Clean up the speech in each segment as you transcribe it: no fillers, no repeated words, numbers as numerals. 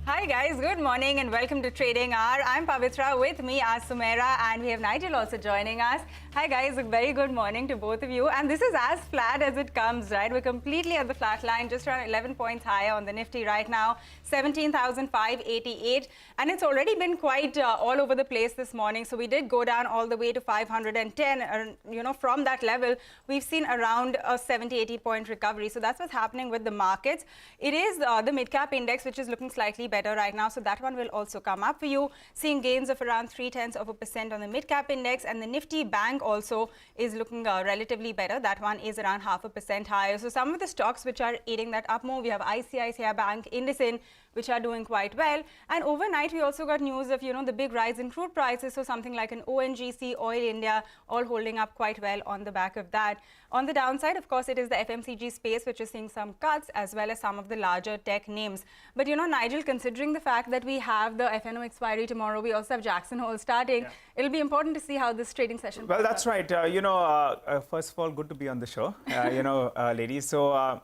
Hi guys, good morning and welcome to Trading Hour. I'm Pavitra, with me as Sumaira, and we have Nigel also joining us. Hi guys, a very good morning to both of you. And this is as flat as it comes, right? We're completely at the flat line, just around 11 points higher on the Nifty right now, 17,588. And it's already been quite all over the place this morning. So we did go down all the way to 510. From that level, we've seen around a 70-80 point recovery. So that's what's happening with the markets. It is the midcap index, which is looking slightly better right now, so that one will also come up for you. Seeing gains of around 0.3% on the mid-cap index, and the Nifty Bank also is looking relatively better. That one is around 0.5% higher. So some of the stocks which are eating that up more, we have ICICI Bank, Indicin, which are doing quite well. And overnight, we also got news of, the big rise in crude prices. So something like an ONGC, Oil India, all holding up quite well on the back of that. On the downside, of course, it is the FMCG space, which is seeing some cuts, as well as some of the larger tech names. But, Nigel, considering the fact that we have the FNO expiry tomorrow, we also have Jackson Hole starting. Yeah. It'll be important to see how this trading session Well, that's right. First of all, good to be on the show, ladies. So,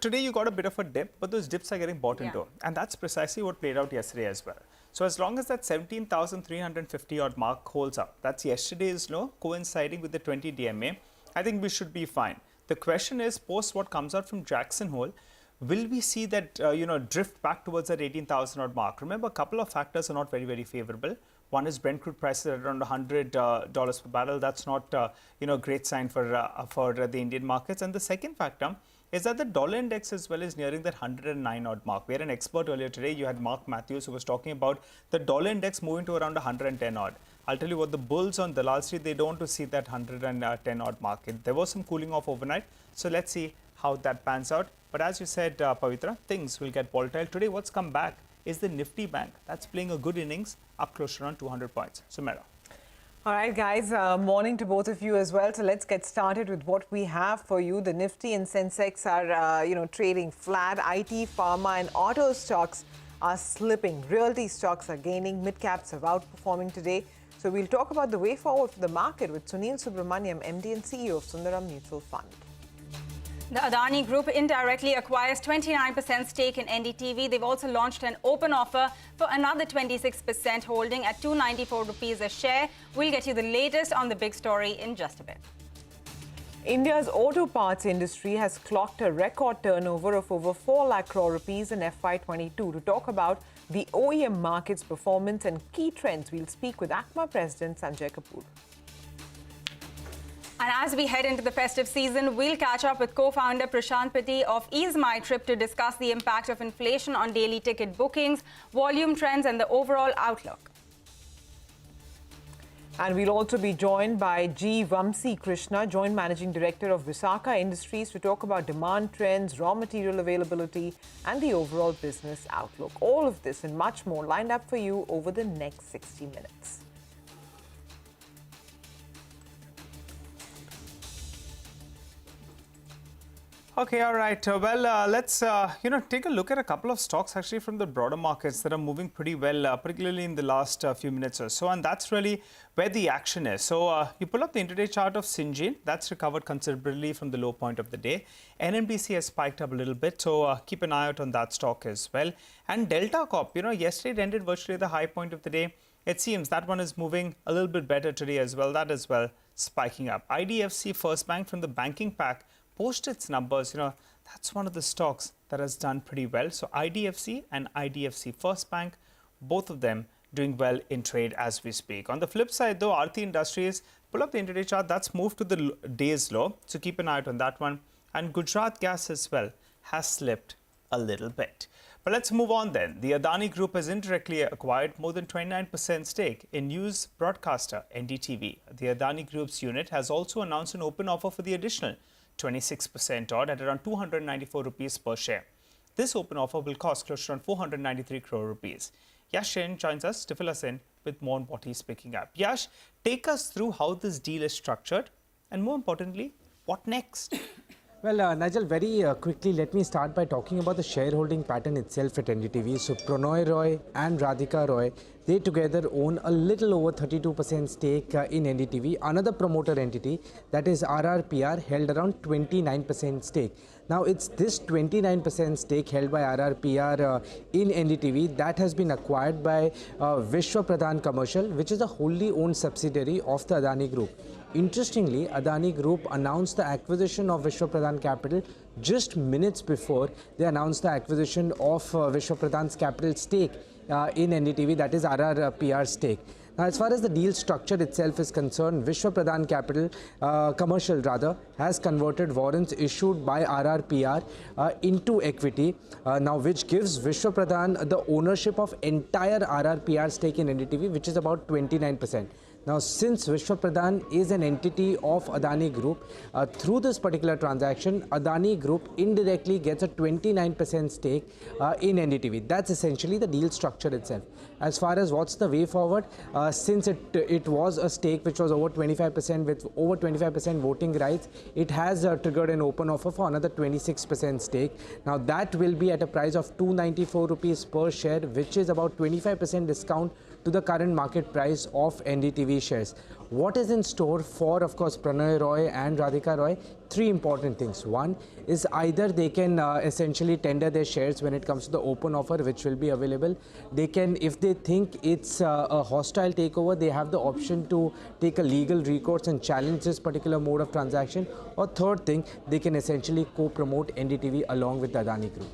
today you got a bit of a dip, but those dips are getting bought into. And that's precisely what played out yesterday as well. So as long as that 17,350 odd mark holds up, that's yesterday's low, coinciding with the 20 DMA, I think we should be fine. The question is, post what comes out from Jackson Hole, will we see that, drift back towards that 18,000 odd mark? Remember, a couple of factors are not very, very favorable. One is Brent crude prices at around $100 per barrel. That's not, a great sign for the Indian markets. And the second factor is that the dollar index as well is nearing that 109 odd mark. We had an expert earlier today. You had Mark Matthews, who was talking about the dollar index moving to around 110 odd. I'll tell you what, the bulls on Dalal Street, they don't want to see that 110 odd market. There was some cooling off overnight. So let's see how that pans out. But as you said, Pavitra, things will get volatile. Today, what's come back is the Nifty Bank. That's playing a good innings, up close to around 200 points. Sumaira. All right, guys, morning to both of you as well. So let's get started with what we have for you. The Nifty and Sensex are, trading flat. IT, pharma and auto stocks are slipping. Realty stocks are gaining. Mid-caps are outperforming today. So we'll talk about the way forward for the market with Sunil Subramaniam, MD and CEO of Sundaram Mutual Fund. The Adani Group indirectly acquires 29% stake in NDTV. They've also launched an open offer for another 26% holding at 294 rupees a share. We'll get you the latest on the big story in just a bit. India's auto parts industry has clocked a record turnover of over 4 lakh crore rupees in FY22. To talk about the OEM market's performance and key trends, we'll speak with ACMA President Sanjay Kapoor. And as we head into the festive season, we'll catch up with co-founder Prashant Pati of Ease My Trip to discuss the impact of inflation on daily ticket bookings, volume trends and the overall outlook. And we'll also be joined by G. Vamsi Krishna, Joint Managing Director of Visakha Industries, to talk about demand trends, raw material availability and the overall business outlook. All of this and much more lined up for you over the next 60 minutes. Okay, all right. Let's take a look at a couple of stocks actually from the broader markets that are moving pretty well, particularly in the last few minutes or so. And that's really where the action is. So you pull up the intraday chart of Syngene. That's recovered considerably from the low point of the day. NMDC has spiked up a little bit. So keep an eye out on that stock as well. And Delta Corp, yesterday it ended virtually the high point of the day. It seems that one is moving a little bit better today as well. That as well spiking up. IDFC First Bank from the banking pack post its numbers, that's one of the stocks that has done pretty well. So IDFC and IDFC First Bank, both of them doing well in trade as we speak. On the flip side, though, Aarti Industries, pull up the intraday chart, that's moved to the day's low. So keep an eye out on that one. And Gujarat Gas as well has slipped a little bit. But let's move on then. The Adani Group has indirectly acquired more than 29% stake in news broadcaster NDTV. The Adani Group's unit has also announced an open offer for the additional 26% odd at around 294 rupees per share. This open offer will cost close to around 493 crore rupees. Yash Jain joins us to fill us in with more on what he's picking up. Yash, take us through how this deal is structured and more importantly, what next? Well, Nigel, very quickly, let me start by talking about the shareholding pattern itself at NDTV. So, Prannoy Roy and Radhika Roy, they together own a little over 32% stake in NDTV. Another promoter entity, that is RRPR, held around 29% stake. Now, it's this 29% stake held by RRPR in NDTV that has been acquired by Vishwa Pradhan Commercial, which is a wholly owned subsidiary of the Adani Group. Interestingly, Adani Group announced the acquisition of Vishwa Pradhan Capital just minutes before they announced the acquisition of Vishwa Pradhan's capital stake in NDTV, that is RRPR stake. Now, as far as the deal structure itself is concerned, Vishwa Pradhan Capital, Commercial rather, has converted warrants issued by RRPR into equity, now which gives Vishwa Pradhan the ownership of entire RRPR stake in NDTV, which is about 29%. Now, since Vishwa Pradhan is an entity of Adani Group, through this particular transaction, Adani Group indirectly gets a 29% stake in NDTV. That's essentially the deal structure itself. As far as what's the way forward, since it was a stake which was over 25% with over 25% voting rights, it has triggered an open offer for another 26% stake. Now, that will be at a price of 294 rupees per share, which is about 25% discount to the current market price of NDTV shares. What is in store for, of course, Prannoy Roy and Radhika Roy? Three important things. One is either they can essentially tender their shares when it comes to the open offer, which will be available. They can, if they think it's a hostile takeover, they have the option to take a legal recourse and challenge this particular mode of transaction. Or third thing, they can essentially co-promote NDTV along with the Adani Group.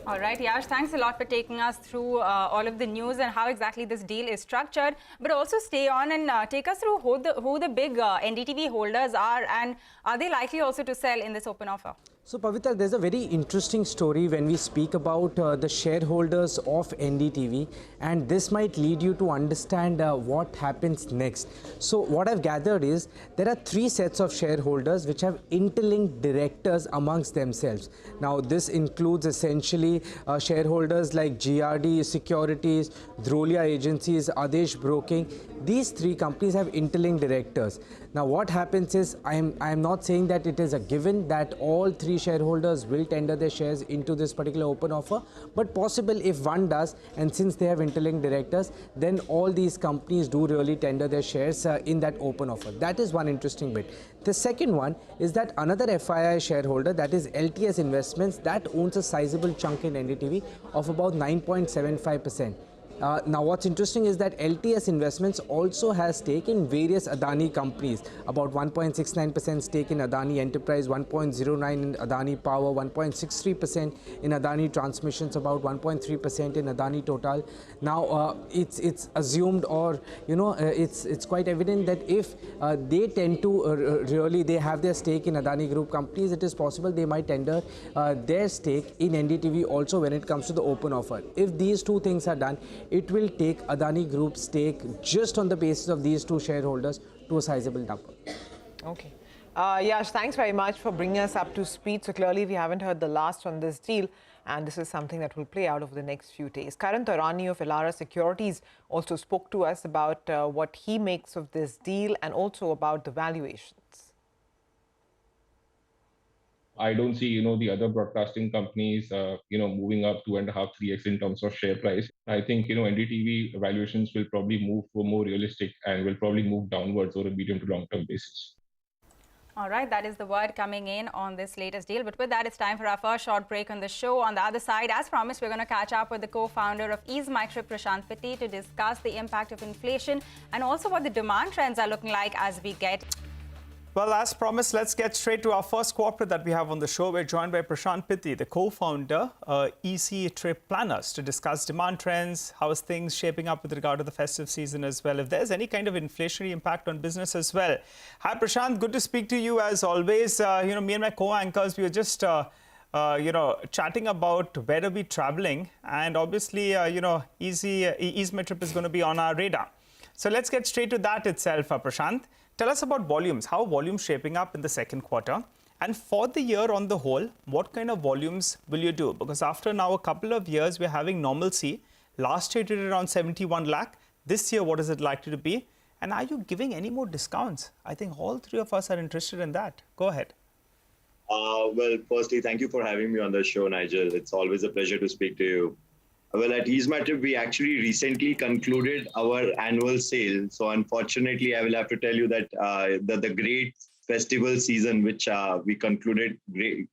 All right, Yash, thanks a lot for taking us through all of the news and how exactly this deal is structured. But also stay on and take us through who the big NDTV holders are, and are they likely also to sell in this open offer? So, Pavitra, there's a very interesting story when we speak about the shareholders of NDTV, and this might lead you to understand what happens next. So, what I've gathered is there are three sets of shareholders which have interlinked directors amongst themselves. Now, this includes essentially shareholders like GRD Securities, Dhrolia Agencies, Adesh Broking. These three companies have interlinked directors. Now, what happens is, I am not saying that it is a given that all three shareholders will tender their shares into this particular open offer, but possible if one does, and since they have interlinked directors, then all these companies do really tender their shares in that open offer. That is one interesting bit. The second one is that another FII shareholder, that is LTS Investments, that owns a sizable chunk in NDTV of about 9.75%. Now, what's interesting is that LTS Investments also has stake in various Adani companies, about 1.69% stake in Adani Enterprise, 1.09% in Adani Power, 1.63% in Adani Transmissions, about 1.3% in Adani Total. Now, it's assumed, or it's quite evident that if they tend to really they have their stake in Adani Group companies, it is possible they might tender their stake in NDTV also when it comes to the open offer. If these two things are done, it will take Adani Group's stake just on the basis of these two shareholders to a sizable number. Okay. Yash, thanks very much for bringing us up to speed. So clearly we haven't heard the last on this deal, and this is something that will play out over the next few days. Karan Taurani of Elara Securities also spoke to us about what he makes of this deal and also about the valuations. I don't see, the other broadcasting companies, moving up 2.5, 3x in terms of share price. I think, NDTV valuations will probably move for more realistic and will probably move downwards over a medium to long-term basis. All right, that is the word coming in on this latest deal. But with that, it's time for our first short break on the show. On the other side, as promised, we're going to catch up with the co-founder of Ease Micro, Prashant Pitti, to discuss the impact of inflation and also what the demand trends are looking like as we get. Well, as promised, let's get straight to our first corporate that we have on the show. We're joined by Prashant Pitti, the co-founder, EC Trip Planners, to discuss demand trends, how is things shaping up with regard to the festive season as well, if there's any kind of inflationary impact on business as well. Hi, Prashant. Good to speak to you as always. Me and my co-anchors, we were just, chatting about where to be traveling. And obviously, Ease My Trip is going to be on our radar. So let's get straight to that itself, Prashant. Tell us about volumes. How are volumes shaping up in the second quarter? And for the year on the whole, what kind of volumes will you do? Because after now a couple of years, we're having normalcy. Last year, it did around 71 lakh. This year, what is it likely to be? And are you giving any more discounts? I think all three of us are interested in that. Go ahead. Well, firstly, thank you for having me on the show, Nigel. It's always a pleasure to speak to you. Well, at EaseMyTrip, we actually recently concluded our annual sale. So unfortunately, I will have to tell you that the great festival season, which we concluded,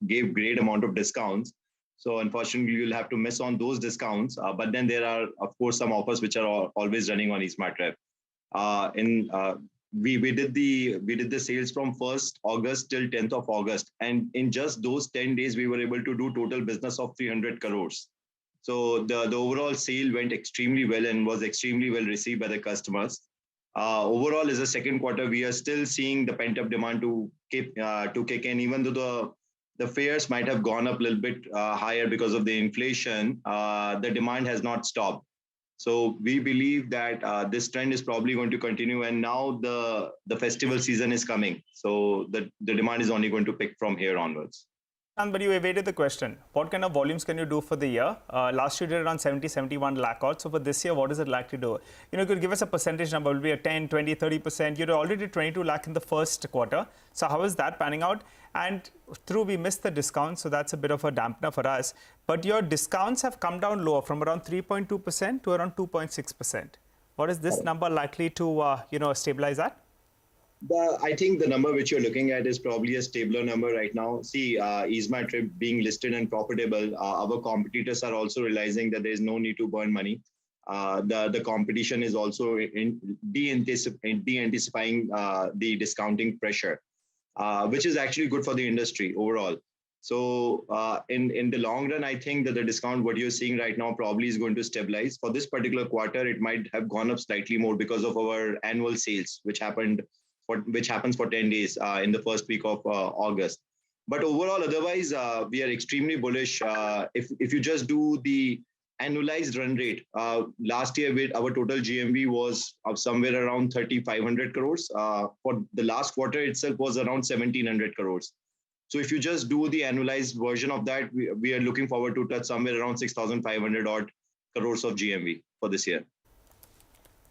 gave great amount of discounts. So unfortunately, you'll have to miss on those discounts. But then there are, of course, some offers which are always running on EaseMyTrip. In we did the sales from 1st August till 10th of August, and in just those 10 days we were able to do total business of 300 crores. So the overall sale went extremely well and was extremely well received by the customers. Overall, as a second quarter, we are still seeing the pent up demand to kick in, even though the fares might have gone up a little bit higher because of the inflation. The demand has not stopped. So we believe that this trend is probably going to continue, and now the festival season is coming. So the demand is only going to pick from here onwards. But you evaded the question. What kind of volumes can you do for the year? Last year you did around 71 lakh odds. So for this year, what is it like to do? You could give us a percentage number. Will be a 10, 20, 30%. You already did 22 lakh in the first quarter. So how is that panning out? And we missed the discount, so that's a bit of a dampener for us. But your discounts have come down lower from around 3.2% to around 2.6%. What is this number likely to, stabilize at? I think the number which you're looking at is probably a stabler number right now. See, EaseMyTrip being listed and profitable, our competitors are also realizing that there is no need to burn money. The competition is also de-anticipating the discounting pressure, which is actually good for the industry overall. So in the long run, I think that the discount, what you're seeing right now, probably is going to stabilize. For this particular quarter, it might have gone up slightly more because of our annual sales, which happens for 10 days in the first week of August. But overall, otherwise, we are extremely bullish. If you just do the annualized run rate, last year our total GMV was somewhere around 3,500 crores. For the last quarter itself was around 1,700 crores. So if you just do the annualized version of that, we are looking forward to touch somewhere around 6,500 odd crores of GMV for this year.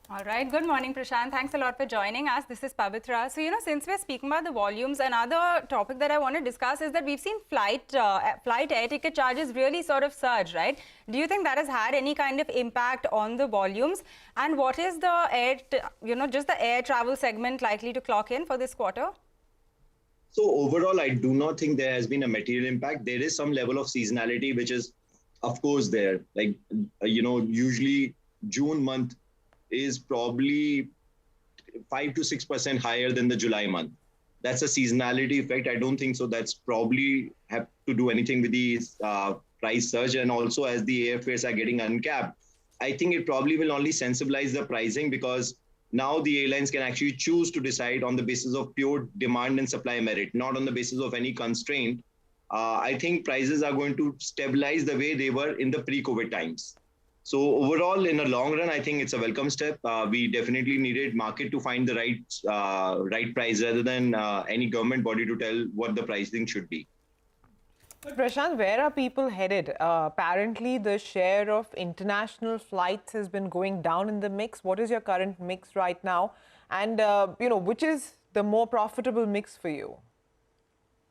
All right. Good morning, Prashant. Thanks a lot for joining us. This is Pavitra. So, since we're speaking about the volumes, another topic that I want to discuss is that we've seen flight air ticket charges really sort of surge, right? Do you think that has had any kind of impact on the volumes? And what is the just the air travel segment likely to clock in for this quarter? So overall, I do not think there has been a material impact. There is some level of seasonality, which is, of course, there. Like, usually June month is probably 5 to 6% higher than the July month. That's a seasonality effect. I don't think so. That's probably have to do anything with the price surge. And also, as the airfares are getting uncapped, I think it probably will only sensibilize the pricing, because now the airlines can actually choose to decide on the basis of pure demand and supply merit, not on the basis of any constraint. I think prices are going to stabilize the way they were in the pre-COVID times. So overall, in a long run, I think it's a welcome step. We definitely needed market to find the right price rather than any government body to tell what the pricing should be. But Prashant, where are people headed? Apparently, the share of international flights has been going down in the mix. What is your current mix right now? And, which is the more profitable mix for you?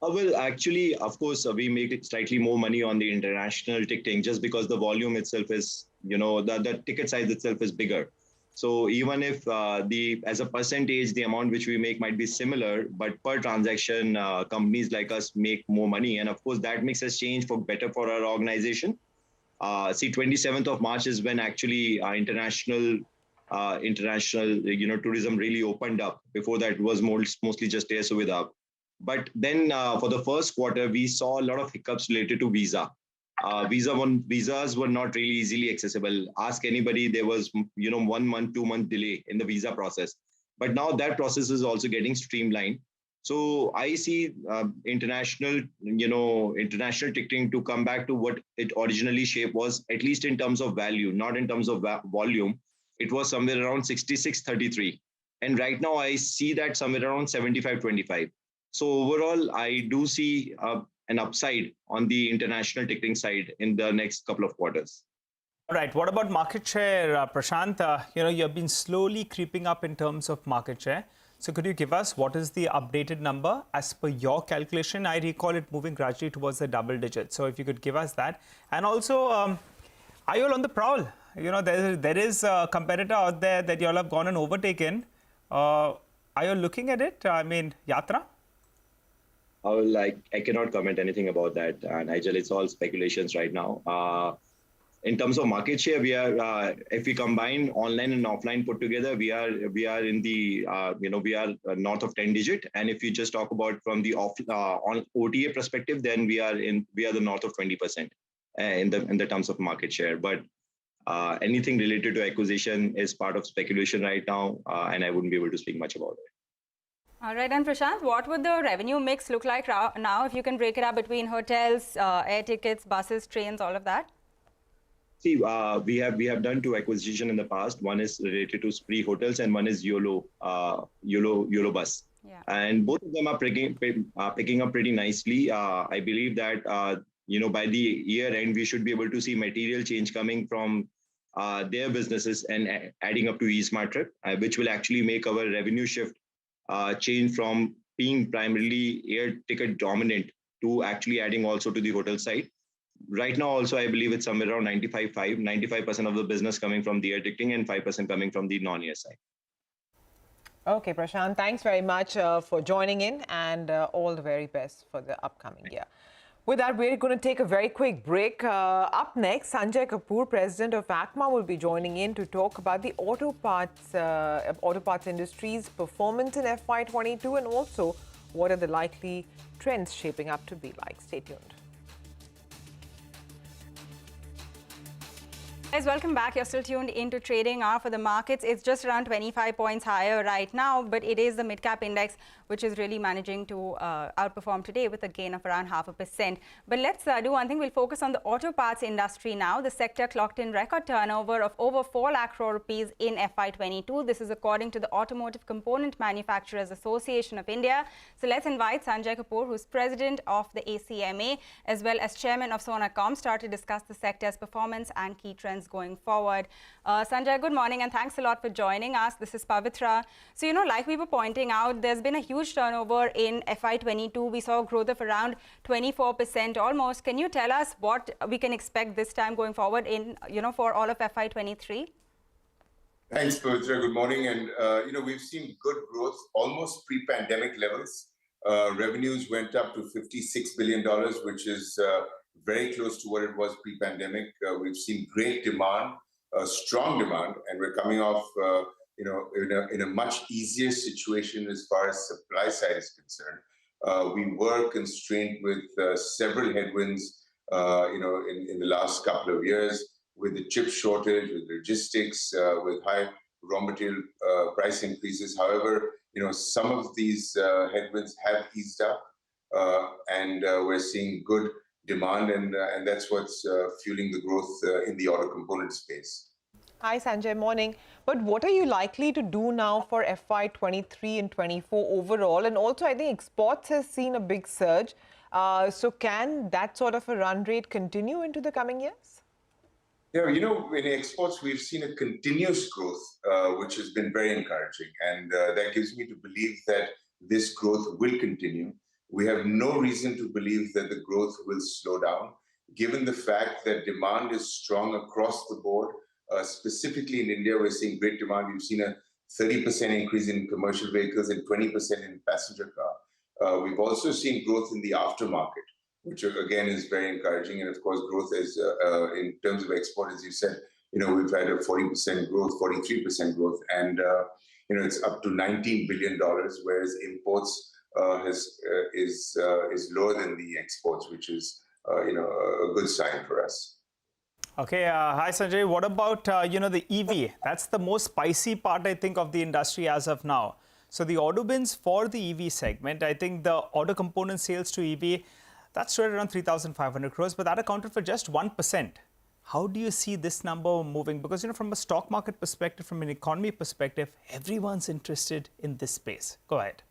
Well, actually, of course, we make it slightly more money on the international ticketing just because the volume itself is, the ticket size itself is bigger. So even if as a percentage, the amount which we make might be similar, but per transaction, companies like us make more money. And of course, that mix has changed for better for our organization. 27th of March is when actually international tourism really opened up. Before that, it was mostly just Air Suvidha. But then for the first quarter, we saw a lot of hiccups related to visa. Visas were not really easily accessible. Ask anybody, there was 1 month, 2 month delay in the visa process. But now that process is also getting streamlined. So I see international ticketing to come back to what it originally shaped was, at least in terms of value, not in terms of volume. It was somewhere around 66-33. And right now I see that somewhere around 75-25. So overall, I do see an upside on the international ticketing side in the next couple of quarters. All right. What about market share, Prashant? You have been slowly creeping up in terms of market share. So could you give us what is the updated number as per your calculation? I recall it moving gradually towards the double digit. So if you could give us that. And also, are you all on the prowl? You know, there is a competitor out there that you all have gone and overtaken. Are you looking at it? I mean, Yatra? I cannot comment anything about that, Nigel. It's all speculations right now. In terms of market share, we are if we combine online and offline put together, we are in the we are north of 10 digit. And if you just talk about from the on OTA perspective, then we are the north of 20% in the terms of market share. But anything related to acquisition is part of speculation right now, and I wouldn't be able to speak much about it. All right, and Prashant, what would the revenue mix look like now if you can break it up between hotels, air tickets, buses, trains, all of that? See, we have done 2 acquisitions in the past. One is related to Spree Hotels and one is YOLO Bus. Yeah. And both of them are picking up pretty nicely. I believe that by the year end we should be able to see material change coming from their businesses and adding up to eSmart Trip, which will actually make our revenue shift change from being primarily air ticket dominant to actually adding also to the hotel side. Right now, also, I believe it's somewhere around 95% of the business coming from the air ticketing and 5% coming from the non-air side. Okay, Prashant, thanks very much for joining in, and all the very best for the upcoming year. With that, we're going to take a very quick break. Up next, Sanjay Kapoor, president of ACMA, will be joining in to talk about the auto parts industry's performance in FY22 and also what are the likely trends shaping up to be like. Stay tuned. Guys, welcome back. You're still tuned into Trading Hour for the markets. It's just around 25 points higher right now, but it is the mid-cap index which is really managing to outperform today with a gain of around 0.5%. But let's do one thing. We'll focus on the auto parts industry now. The sector clocked in record turnover of over 4 lakh crore rupees in FY22. This is according to the Automotive Component Manufacturers Association of India. So let's invite Sanjay Kapoor, who's president of the ACMA, as well as chairman of Sonacom, to discuss the sector's performance and key trends going forward. Sanjay, good morning and thanks a lot for joining us. This is Pavitra. So, like we were pointing out, there's been a huge turnover in FY22. We saw growth of around 24% almost. Can you tell us what we can expect this time going forward in, for all of FY23? Thanks, Pavitra. Good morning. And, we've seen good growth, almost pre-pandemic levels. Revenues went up to $56 billion, which is very close to what it was pre-pandemic. We've seen great demand, strong demand, and we're coming off, in a much easier situation as far as supply side is concerned. We were constrained with several headwinds, in the last couple of years, with the chip shortage, with logistics, with high raw material price increases. However, some of these headwinds have eased up, and we're seeing good demand, and that's what's fueling the growth in the auto component space. Hi, Sanjay. Morning. But what are you likely to do now for FY23 and 24 overall? And also, I think exports has seen a big surge. So can that sort of a run rate continue into the coming years? Yeah, in exports, we've seen a continuous growth, which has been very encouraging. And that gives me to believe that this growth will continue. We have no reason to believe that the growth will slow down, given the fact that demand is strong across the board. Specifically in India, we're seeing great demand. We've seen a 30% increase in commercial vehicles and 20% in passenger car. We've also seen growth in the aftermarket, which again is very encouraging. And of course, growth is in terms of export, as you said, we've had a 40% growth, 43% growth, and it's up to $19 billion, whereas imports is lower than the exports, which is a good sign for us. Okay, hi Sanjay. What about the EV? That's the most spicy part, I think, of the industry as of now. So the auto bins for the EV segment, I think the auto component sales to EV, that's right around 3,500 crores, but that accounted for just 1%. How do you see this number moving? Because from a stock market perspective, from an economy perspective, everyone's interested in this space. Go ahead.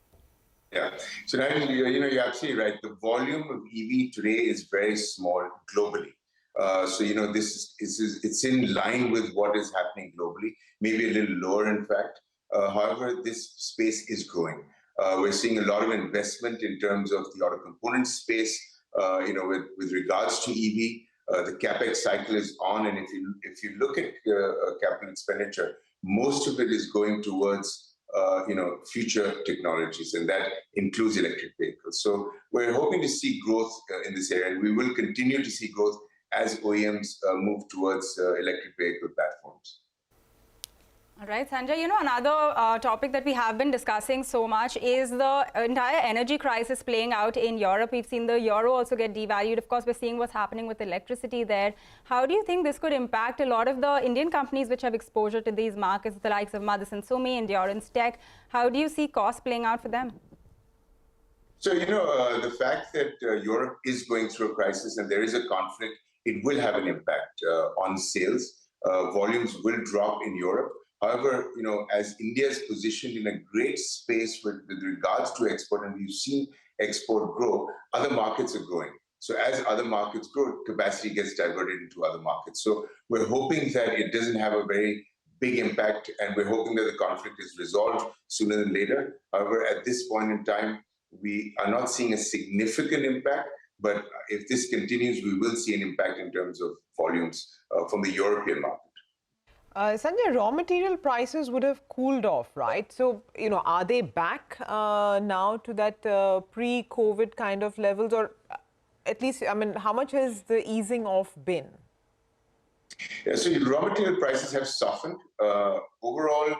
Yeah, so you're absolutely right. The volume of EV today is very small globally. So it's in line with what is happening globally, maybe a little lower, in fact. However, this space is growing. We're seeing a lot of investment in terms of the auto component space, with regards to EV. The capex cycle is on, and if you look at capital expenditure, most of it is going towards future technologies, and that includes electric vehicles. So we're hoping to see growth in this area, and we will continue to see growth as OEMs move towards electric vehicle platforms. All right, Sanjay, another topic that we have been discussing so much is the entire energy crisis playing out in Europe. We've seen the euro also get devalued. Of course, we're seeing what's happening with electricity there. How do you think this could impact a lot of the Indian companies which have exposure to these markets, the likes of Motherson Sumi, Endurance Tech? How do you see costs playing out for them? So, the fact that Europe is going through a crisis and there is a conflict, it will have an impact on sales. Volumes will drop in Europe. However, as India is positioned in a great space with regards to export, and we've seen export grow, other markets are growing. So as other markets grow, capacity gets diverted into other markets. So we're hoping that it doesn't have a very big impact, and we're hoping that the conflict is resolved sooner than later. However, at this point in time, we are not seeing a significant impact, but if this continues, we will see an impact in terms of volumes from the European market. Sanjay, raw material prices would have cooled off, right? So, are they back now to that pre-COVID kind of levels, or at least, how much has the easing off been? Yeah, so raw material prices have softened. Overall,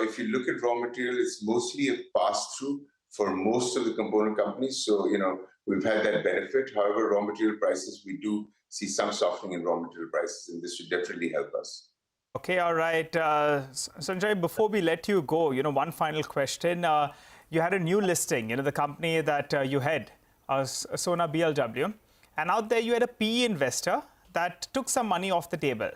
if you look at raw material, it's mostly a pass-through for most of the component companies. So, we've had that benefit. However, raw material prices, we do see some softening in raw material prices, and this should definitely help us. Okay, all right. Sanjay, before we let you go, one final question. You had a new listing, the company that you head, Sona BLW. And out there you had a PE investor that took some money off the table.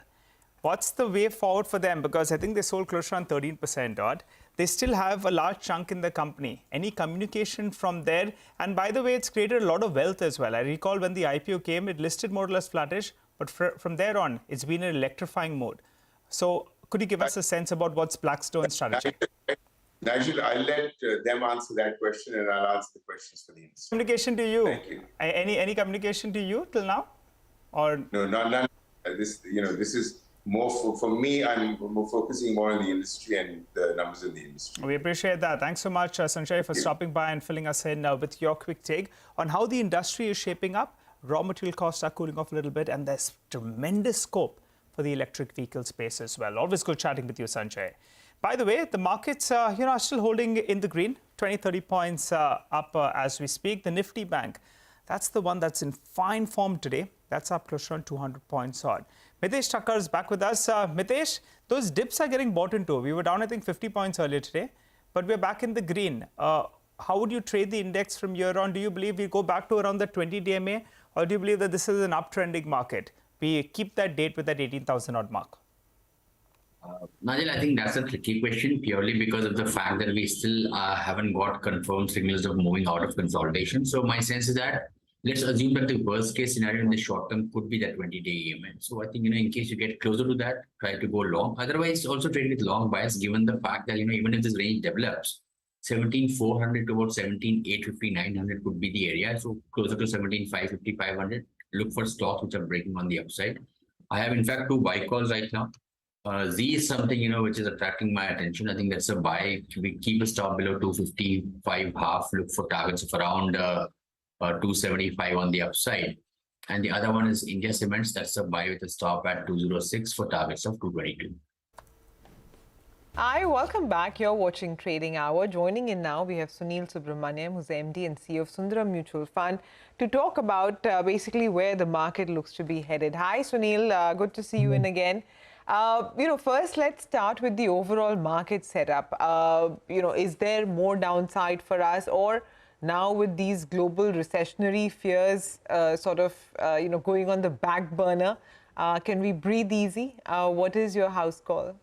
What's the way forward for them? Because I think they sold close to around 13% odd. They still have a large chunk in the company. Any communication from there? And by the way, it's created a lot of wealth as well. I recall when the IPO came, it listed more or less flattish. But from there on, it's been an electrifying mode. So could you give us a sense about what's Blackstone's strategy? Nigel, I'll let them answer that question, and I'll answer the questions for the industry. Communication to you. Thank you. Any communication to you till now? Or no, none. This is more for me. I'm focusing more on the industry and the numbers in the industry. We appreciate that. Thanks so much, Sanjay, for stopping by and filling us in with your quick take on how the industry is shaping up. Raw material costs are cooling off a little bit, and there's tremendous scope for the electric vehicle space as well. Always good chatting with you, Sanjay. By the way, the markets are still holding in the green, 20-30 points up as we speak. The Nifty bank, that's the one that's in fine form today. That's up close to around 200 points odd. Mitesh Thakkar is back with us. Mitesh, those dips are getting bought into. We were down, I think, 50 points earlier today, but we're back in the green. How would you trade the index from here on? Do you believe we go back to around the 20 DMA, or do you believe that this is an uptrending market? We keep that date with that 18,000 odd mark. Nigel, I think that's a tricky question purely because of the fact that we still haven't got confirmed signals of moving out of consolidation. So my sense is that let's assume that the worst case scenario in the short term could be that 20-day EMA. So I think, in case you get closer to that, try to go long. Otherwise, also trade with long bias, given the fact that, even if this range develops, 17,400 towards 17,850, 900 could be the area. So closer to 17,550, 500. Look for stocks which are breaking on the upside. I have, in fact, 2 buy calls right now. Z is something, which is attracting my attention. I think that's a buy. We keep a stop below 255 half. Look for targets of around 275 on the upside. And the other one is India Cements. That's a buy with a stop at 206 for targets of 222. Hi, welcome back. You're watching Trading Hour. Joining in now, we have Sunil Subramaniam, who's MD and CEO of Sundaram Mutual Fund, to talk about basically where the market looks to be headed. Hi, Sunil. Good to see you in again. First, let's start with the overall market setup. Is there more downside for us, or now with these global recessionary fears going on the back burner, can we breathe easy? What is your house call?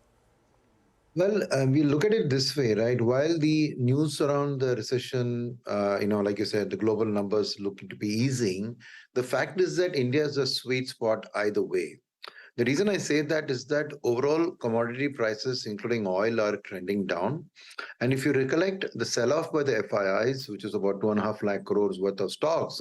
Well, we look at it this way, right? While the news around the recession, like you said, the global numbers looking to be easing, the fact is that India is a sweet spot either way. The reason I say that is that overall commodity prices, including oil, are trending down. And if you recollect, the sell-off by the FIIs, which is about 2.5 lakh crores worth of stocks,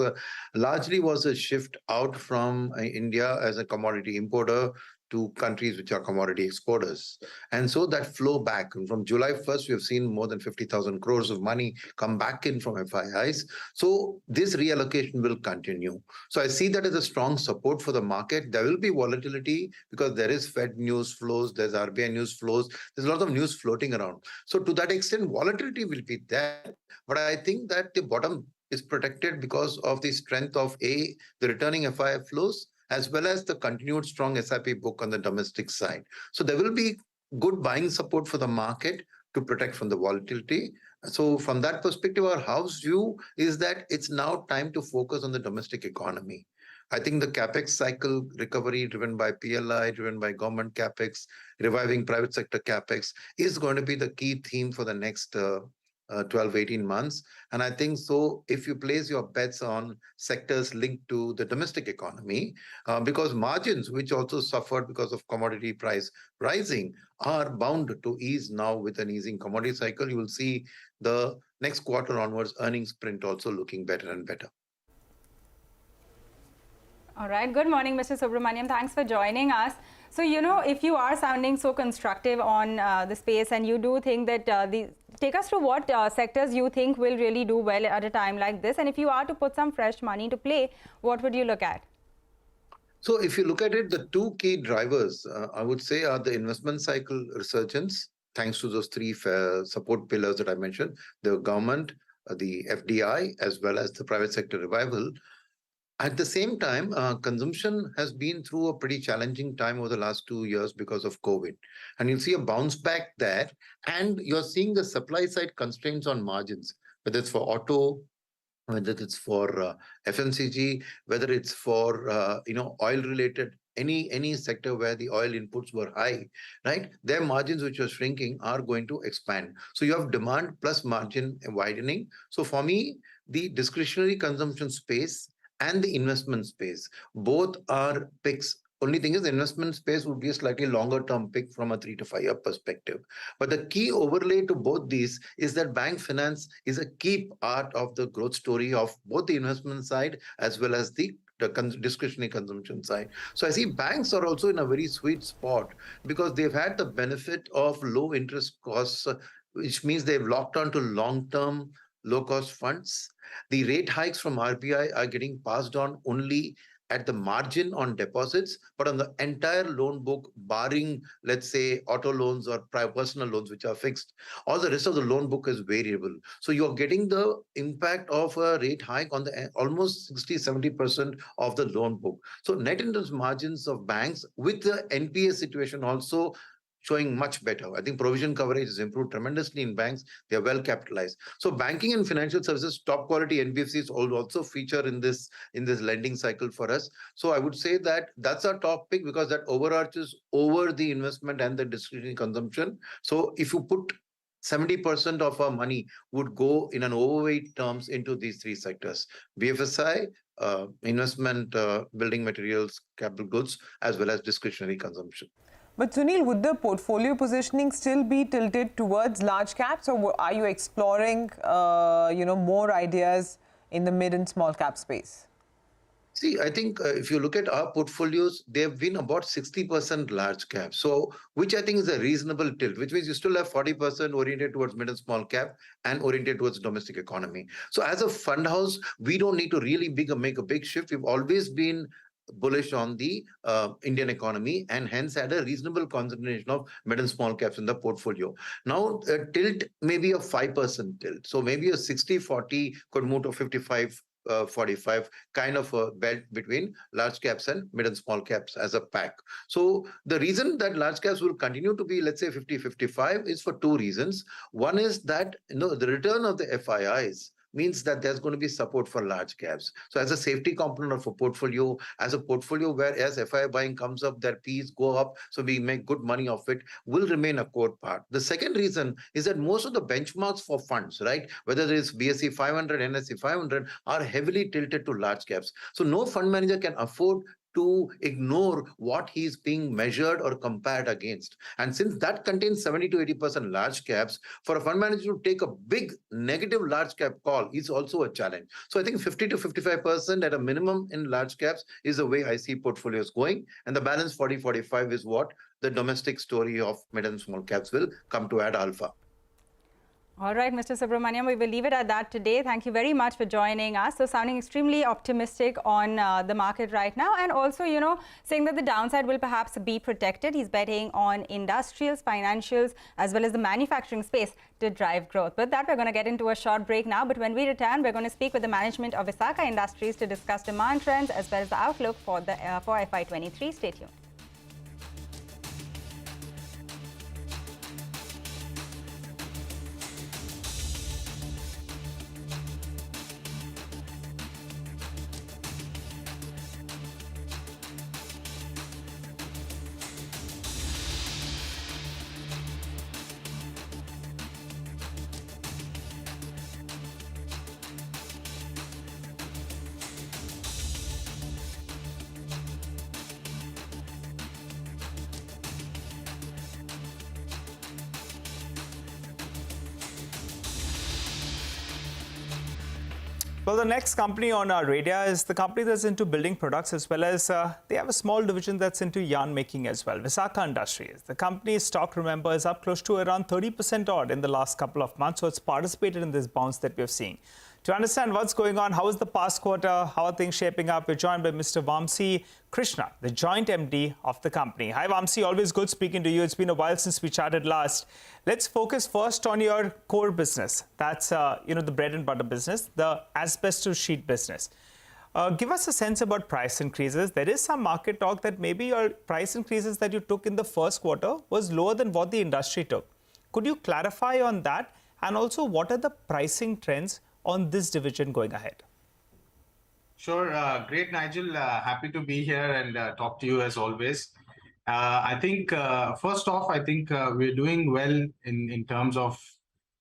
largely was a shift out from India as a commodity importer to countries which are commodity exporters. And so that flow back. And from July 1st, we have seen more than 50,000 crores of money come back in from FIIs. So this reallocation will continue. So I see that as a strong support for the market. There will be volatility because there is Fed news flows, there's RBI news flows, there's a lot of news floating around. So to that extent, volatility will be there. But I think that the bottom is protected because of the strength of the returning FII flows, as well as the continued strong SIP book on the domestic side. So there will be good buying support for the market to protect from the volatility. So from that perspective, our house view is that it's now time to focus on the domestic economy. I think the capex cycle recovery driven by PLI, driven by government capex, reviving private sector capex is going to be the key theme for the next 12, 18 months. And I think so if you place your bets on sectors linked to the domestic economy, because margins, which also suffered because of commodity price rising, are bound to ease now with an easing commodity cycle. You will see the next quarter onwards earnings print also looking better and better. All right. Good morning, Mr. Subramaniam. Thanks for joining us. So, if you are sounding so constructive on the space and you do think that take us through what sectors you think will really do well at a time like this. And if you are to put some fresh money to play, what would you look at? So if you look at it, the two key drivers, I would say, are the investment cycle resurgence, thanks to those three support pillars that I mentioned, the government, the FDI, as well as the private sector revival. At the same time, consumption has been through a pretty challenging time over the last 2 years because of COVID. And you'll see a bounce back there. And you're seeing the supply side constraints on margins, whether it's for auto, whether it's for FMCG, whether it's for oil-related, any sector where the oil inputs were high, right? Their margins, which are shrinking, are going to expand. So you have demand plus margin widening. So for me, the discretionary consumption space and the investment space, both are picks. Only thing is the investment space would be a slightly longer term pick from a 3 to 5 year perspective. But the key overlay to both these is that bank finance is a key part of the growth story of both the investment side as well as the discretionary consumption side. So I see banks are also in a very sweet spot because they've had the benefit of low interest costs, which means they've locked on to long-term low-cost funds. The rate hikes from RBI are getting passed on only at the margin on deposits, but on the entire loan book, barring, let's say, auto loans or personal loans, which are fixed, all the rest of the loan book is variable. So you're getting the impact of a rate hike on the almost 60-70% of the loan book. So net interest margins of banks with the NPA situation also showing much better. I think provision coverage has improved tremendously in banks. They are well capitalized. So banking and financial services, top quality NBFCs also feature in this lending cycle for us. So I would say that that's our top pick because that overarches over the investment and the discretionary consumption. So if you put 70% of our money would go in an overweight terms into these three sectors: BFSI, investment, building materials, capital goods, as well as discretionary consumption. But Sunil, would the portfolio positioning still be tilted towards large caps, or are you exploring, more ideas in the mid and small cap space? See, I think if you look at our portfolios, they have been about 60% large cap. So, which I think is a reasonable tilt, which means you still have 40% oriented towards mid and small cap and oriented towards domestic economy. So as a fund house, we don't need to really make a big shift. We've always been bullish on the Indian economy and hence had a reasonable concentration of mid and small caps in the portfolio. Now, a tilt may be a 5% tilt. So maybe a 60-40 could move to 55-45 kind of a belt between large caps and mid and small caps as a pack. So the reason that large caps will continue to be, let's say, 50-55 is for two reasons. One is that the return of the FIIs means that there's going to be support for large caps. So as a safety component of a portfolio, where as FII buying comes up, their Ps go up, so we make good money off it, will remain a core part. The second reason is that most of the benchmarks for funds, right, whether it's BSE 500, NSE 500, are heavily tilted to large caps. So no fund manager can afford to ignore what he's being measured or compared against. And since that contains 70 to 80% large caps, for a fund manager to take a big negative large cap call is also a challenge. So I think 50 to 55% at a minimum in large caps is the way I see portfolios going. And the balance 40-45 is what the domestic story of mid and small caps will come to add alpha. All right, Mr. Subramaniam, we will leave it at that today. Thank you very much for joining us. So sounding extremely optimistic on the market right now, and also, saying that the downside will perhaps be protected. He's betting on industrials, financials, as well as the manufacturing space to drive growth. But that, we're going to get into a short break now. But when we return, we're going to speak with the management of Visakha Industries to discuss demand trends as well as the outlook for the for FY23. Stay tuned. Well, the next company on our radar is the company that's into building products, as well as they have a small division that's into yarn making as well. Visakha Industries. The company's stock, remember, is up close to around 30% odd in the last couple of months. So it's participated in this bounce that we're seeing. To understand what's going on, how is the past quarter, how are things shaping up, we're joined by Mr. Vamsi Krishna, the joint MD of the company. Hi, Vamsi. Always good speaking to you. It's been a while since we chatted last. Let's focus first on your core business. That's, the bread and butter business, the asbestos sheet business. Give us a sense about price increases. There is some market talk that maybe your price increases that you took in the first quarter was lower than what the industry took. Could you clarify on that? And also, what are the pricing trends on this division going ahead? Sure. Great, Nigel. Happy to be here and talk to you as always. I think, first off, we're doing well in terms of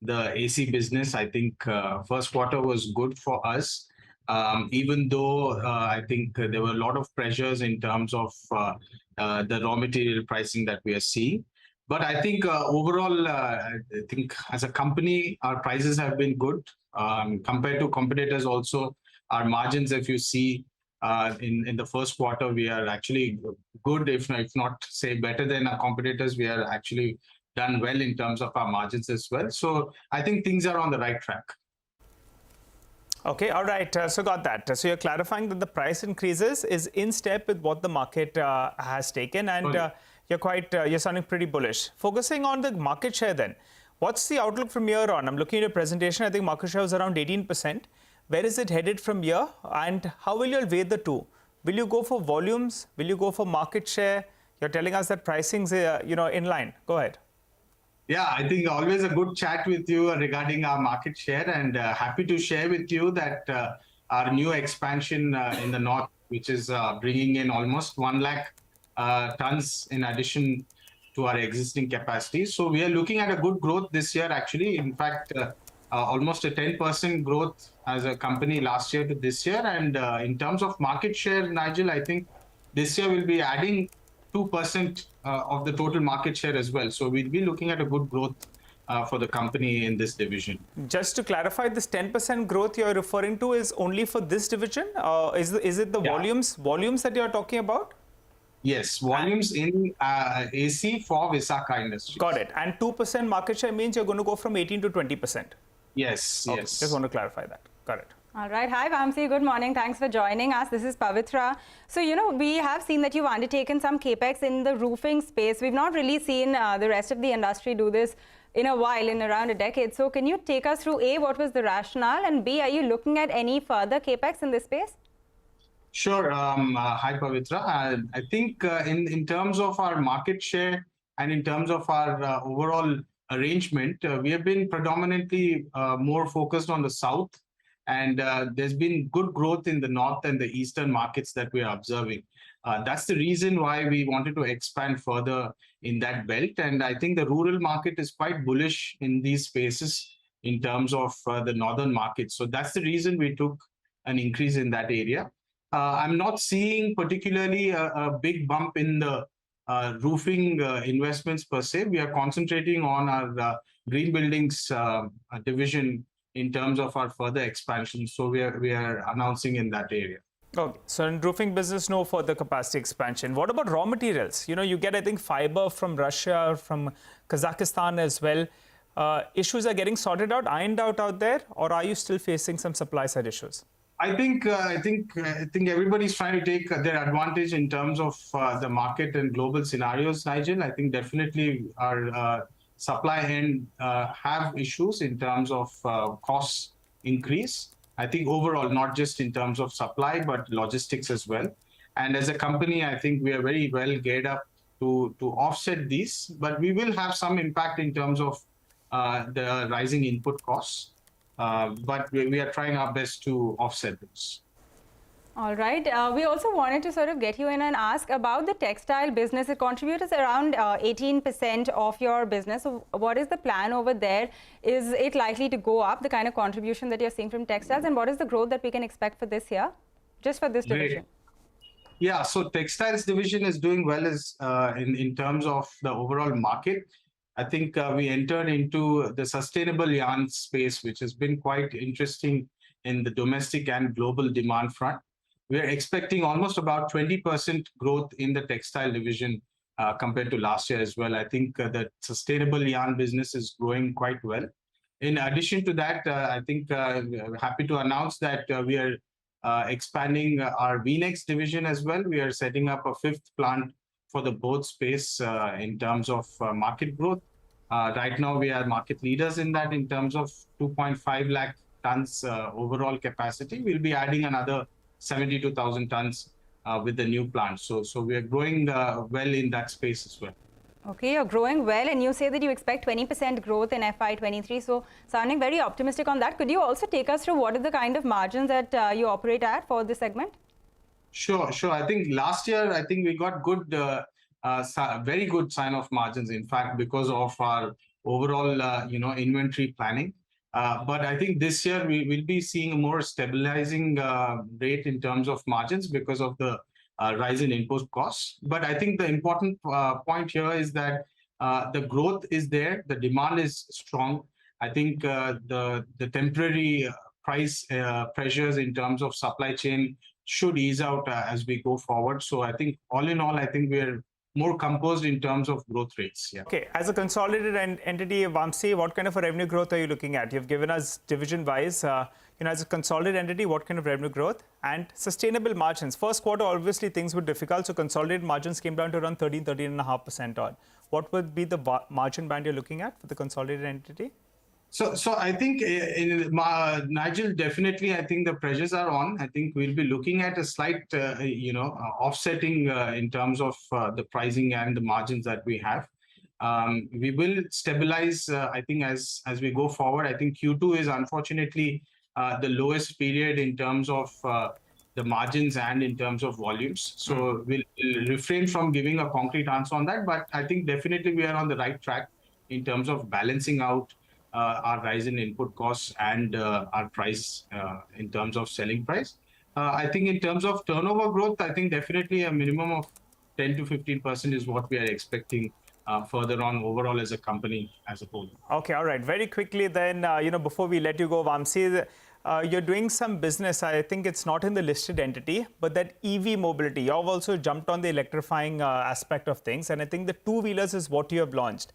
the AC business. I think first quarter was good for us, even though I think there were a lot of pressures in terms of the raw material pricing that we are seeing. But I think overall, I think as a company, our prices have been good. Compared to competitors also, our margins, if you see in the first quarter, we are actually good, if not say better than our competitors. We are actually done well in terms of our margins as well. So I think things are on the right track. Okay, all right. So got that. So you're clarifying that the price increases is in step with what the market has taken, and you're sounding pretty bullish. Focusing on the market share then. What's the outlook from here on? I'm looking at your presentation. I think market share was around 18%. Where is it headed from here? And how will you weigh the two? Will you go for volumes? Will you go for market share? You're telling us that pricing's in line. Go ahead. Yeah, I think always a good chat with you regarding our market share, and happy to share with you that our new expansion in the north, which is bringing in almost 1 lakh tons in addition to our existing capacity. So we are looking at a good growth this year, actually. In fact, almost a 10% growth as a company last year to this year. And in terms of market share, Nigel, I think this year we'll be adding 2% of the total market share as well. So we'll be looking at a good growth for the company in this division. Just to clarify, this 10% growth you're referring to is only for this division? Is it the volumes that you're talking about? Yes, volumes in AC for Visakha Industries. Got it. And 2% market share means you're going to go from 18 to 20%. Yes, okay, yes. Just want to clarify that. Got it. All right. Hi, Vamsi. Good morning. Thanks for joining us. This is Pavitra. So, we have seen that you've undertaken some capex in the roofing space. We've not really seen the rest of the industry do this in a while, in around a decade. So, can you take us through A, what was the rationale, and B, are you looking at any further capex in this space? Sure. Hi, Pavitra. I think in terms of our market share and in terms of our overall arrangement, we have been predominantly more focused on the south. And there's been good growth in the north and the eastern markets that we are observing. That's the reason why we wanted to expand further in that belt. And I think the rural market is quite bullish in these spaces in terms of the northern markets. So that's the reason we took an increase in that area. I'm not seeing particularly a big bump in the roofing investments per se. We are concentrating on our green buildings division in terms of our further expansion. So we are announcing in that area. Okay, so in roofing business, no further capacity expansion. What about raw materials? You get, I think, fiber from Russia, from Kazakhstan as well. Issues are getting sorted out, ironed out there, or are you still facing some supply side issues? I think everybody's trying to take their advantage in terms of the market and global scenarios, Nigel. I think definitely our supply end have issues in terms of cost increase. I think overall, not just in terms of supply, but logistics as well. And as a company, I think we are very well geared up to offset these, but we will have some impact in terms of the rising input costs. But we are trying our best to offset this. All right. We also wanted to sort of get you in and ask about the textile business. It contributes around 18% of your business. So what is the plan over there? Is it likely to go up, the kind of contribution that you're seeing from textiles? And what is the growth that we can expect for this year, just for this division? Yeah, so textiles division is doing well as in terms of the overall market. I think we entered into the sustainable yarn space, which has been quite interesting in the domestic and global demand front. We are expecting almost about 20% growth in the textile division compared to last year as well. I think the sustainable yarn business is growing quite well. In addition to that, I think I'm happy to announce that we are expanding our V-Nex division as well. We are setting up a 5th plant for the boat space in terms of market growth. Right now, we are market leaders in that in terms of 2.5 lakh tons overall capacity. We'll be adding another 72,000 tons with the new plant. So we are growing well in that space as well. Okay, you're growing well, and you say that you expect 20% growth in FY23. So sounding very optimistic on that. Could you also take us through what are the kind of margins that you operate at for this segment? Sure. I think last year, I think we got good, very good sign of margins, in fact, because of our overall, inventory planning. But I think this year we will be seeing a more stabilizing rate in terms of margins because of the rise in input costs. But I think the important point here is that the growth is there, the demand is strong. I think the temporary price pressures in terms of supply chain should ease out as we go forward. So I think all in all, I think we're more composed in terms of growth rates. Yeah. Okay, as a consolidated entity, Vamsi, what kind of a revenue growth are you looking at? You've given us division-wise. As a consolidated entity, what kind of revenue growth and sustainable margins? First quarter, obviously, things were difficult, so consolidated margins came down to around 13.5% odd. What would be the margin band you're looking at for the consolidated entity? So I think, Nigel, definitely, I think the pressures are on. I think we'll be looking at a slight, offsetting in terms of the pricing and the margins that we have. We will stabilize, I think, as we go forward. I think Q2 is unfortunately the lowest period in terms of the margins and in terms of volumes. So we'll refrain from giving a concrete answer on that. But I think definitely we are on the right track in terms of balancing out our rise in input costs and our price in terms of selling price. I think in terms of turnover growth, I think definitely a minimum of 10 to 15% is what we are expecting further on overall as a company as a whole. Okay, all right. Very quickly then, before we let you go, Vamsi, you're doing some business. I think it's not in the listed entity, but that EV mobility. You've also jumped on the electrifying aspect of things, and I think the two-wheelers is what you have launched.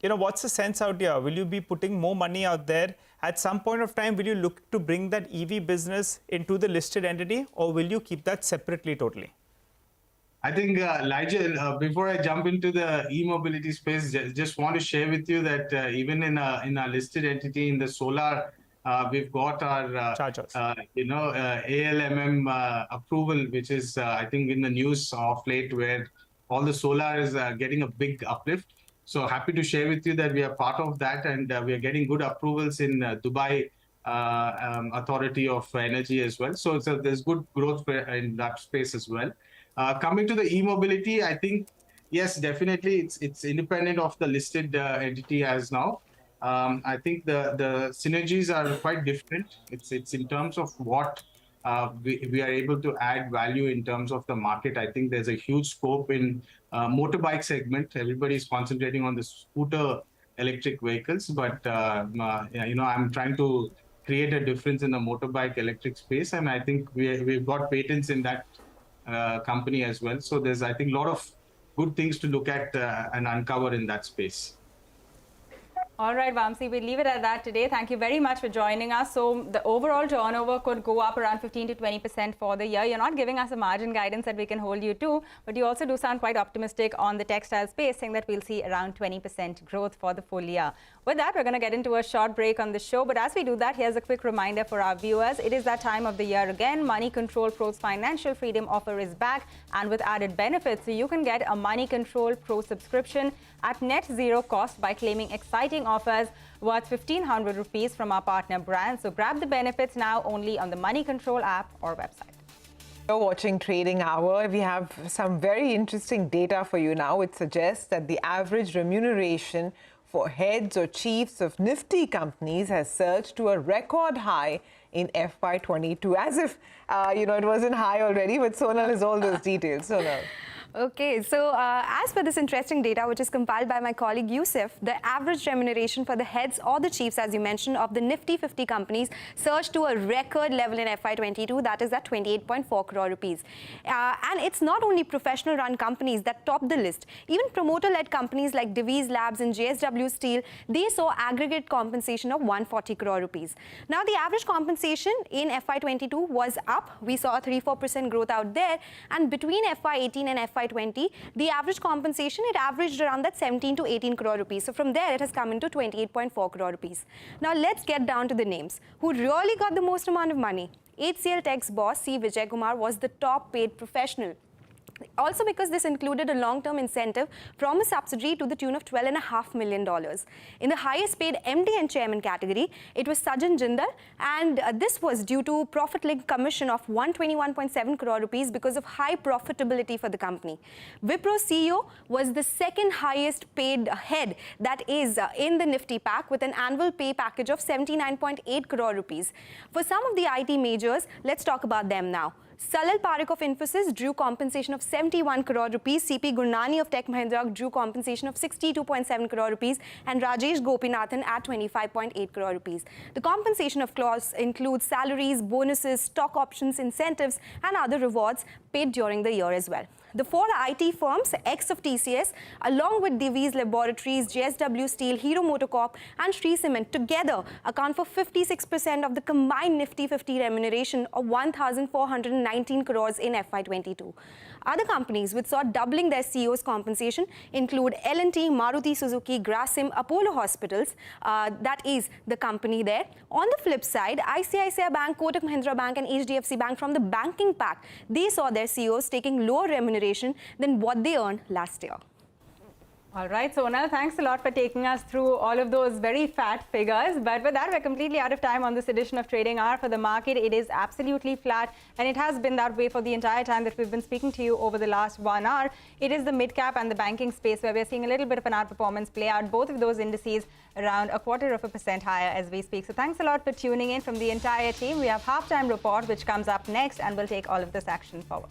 What's the sense out here? Will you be putting more money out there? At some point of time, will you look to bring that EV business into the listed entity, or will you keep that separately totally? I think, Nigel, before I jump into the e-mobility space, just want to share with you that even in our listed entity in the solar, we've got our chargers. ALMM approval, which is, I think, in the news of late, where all the solar is getting a big uplift. So happy to share with you that we are part of that, and we are getting good approvals in Dubai Authority of Energy as well. So there's good growth in that space as well. Coming to the e-mobility, I think, yes, definitely it's independent of the listed entity as now. I think the synergies are quite different. It's in terms of what we are able to add value in terms of the market. I think there's a huge scope in motorbike segment. Everybody is concentrating on the scooter electric vehicles, but I'm trying to create a difference in the motorbike electric space, and I think we've got patents in that company as well. So there's, I think, a lot of good things to look at and uncover in that space. All right, Vamsi, we'll leave it at that today. Thank you very much for joining us. So the overall turnover could go up around 15 to 20% for the year. You're not giving us a margin guidance that we can hold you to, but you also do sound quite optimistic on the textile space, saying that we'll see around 20% growth for the full year. With that, we're going to get into a short break on the show. But as we do that, here's a quick reminder for our viewers. It is that time of the year again. Money Control Pro's Financial Freedom offer is back and with added benefits. So you can get a Money Control Pro subscription at net zero cost by claiming exciting offers worth 1,500 rupees from our partner brand. So grab the benefits now only on the Money Control app or website. You're watching Trading Hour. We have some very interesting data for you now. It suggests that the average remuneration for heads or chiefs of Nifty companies has surged to a record high in FY22. As if, it wasn't high already, but Sonal has all those details. Sonal. Okay, so as per this interesting data, which is compiled by my colleague Yusuf, the average remuneration for the heads or the chiefs, as you mentioned, of the Nifty 50 companies surged to a record level in FY22, that is at 28.4 crore rupees. And it's not only professional-run companies that top the list. Even promoter-led companies like Divi's Labs and JSW Steel, they saw aggregate compensation of 140 crore rupees. Now, the average compensation in FY22 was up. We saw a 3-4% growth out there. And between FY18 and FY20, the average compensation, it averaged around that 17 to 18 crore rupees. So from there, it has come into 28.4 crore rupees. Now let's get down to the names. Who really got the most amount of money? HCL Tech's boss, C. Vijay Kumar, was the top paid professional. Also because this included a long-term incentive from a subsidiary to the tune of $12.5 million. In the highest paid MD and chairman category, it was Sajan Jindal, and this was due to profit-linked commission of 121.7 crore rupees because of high profitability for the company. Wipro's CEO was the second highest paid head, that is in the Nifty pack, with an annual pay package of 79.8 crore rupees. For some of the IT majors, let's talk about them now. Salil Parekh of Infosys drew compensation of 71 crore rupees. CP Gurnani of Tech Mahindra drew compensation of 62.7 crore rupees, and Rajesh Gopinathan at 25.8 crore rupees. The compensation of clause includes salaries, bonuses, stock options, incentives, and other rewards paid during the year as well. The four IT firms, X of TCS, along with Divi's Laboratories, JSW Steel, Hero Motocorp, and Shree Cement together account for 56% of the combined Nifty 50 remuneration of 1,419 crores in FY22. Other companies which saw doubling their CEO's compensation include L&T, Maruti Suzuki, Grasim, Apollo Hospitals, that is the company there. On the flip side, ICICI Bank, Kotak Mahindra Bank, and HDFC Bank from the banking pack, they saw their CEOs taking lower remuneration than what they earned last year. All right, Sonal, thanks a lot for taking us through all of those very fat figures. But with that, we're completely out of time on this edition of Trading Hour. For the market, it is absolutely flat, and it has been that way for the entire time that we've been speaking to you over the last 1 hour. It is the mid-cap and the banking space where we're seeing a little bit of an outperformance play out. Both of those indices around 0.25% higher as we speak. So thanks a lot for tuning in from the entire team. We have halftime report, which comes up next, and we'll take all of this action forward.